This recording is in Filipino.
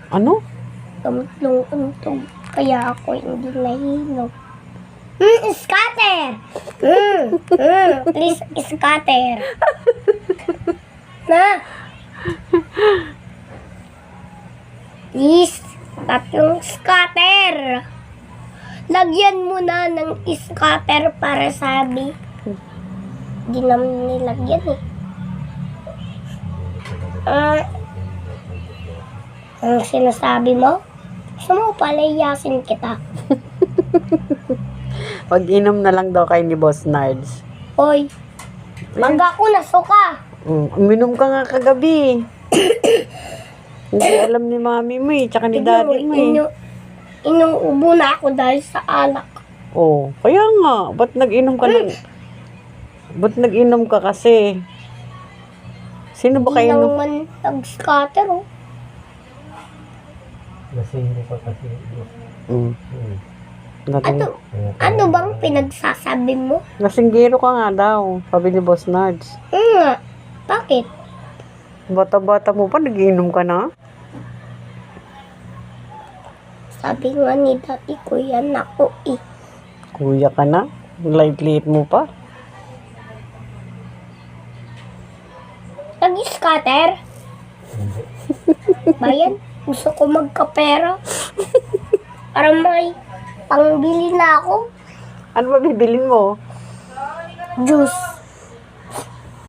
Ano? Gamot untog. Kaya ako hindi nahilo. Scatter! Please, scatter. Na! Please, tatlong scatter. Lagyan mo na ng scatter para sabi. Hindi naman nilagyan eh. Ang sinasabi mo? Gusto mo palayasin kita? Pag-inom na lang daw kayo ni Boss Nards. Hoy, mangga ko na suka. Uminom ka nga kagabi. Hindi alam ni mami mo eh, tsaka ni Tignan daddy mo eh. Inuubo na ako dahil sa alak. Oh, kaya nga. Ba't nag-inom ka ng... Ba't nag-inom ka kasi? Sino ba Hindi kayo naman nag-scatter oh. Lasing pa kasi. Ano bang pinagsasabi mo? Lasinggero ka nga daw, sabi ni Boss Nards. Nga, bakit? Bata-bata mo pa, nag-inom ka na? Sabi nga ni dati ko yan ako eh. Kuya ka na? Light-liit mo pa? Nag-scatter? Bayan, gusto ko magkapera. Para may pangbili na ako. Ano ba bibilin mo? Juice.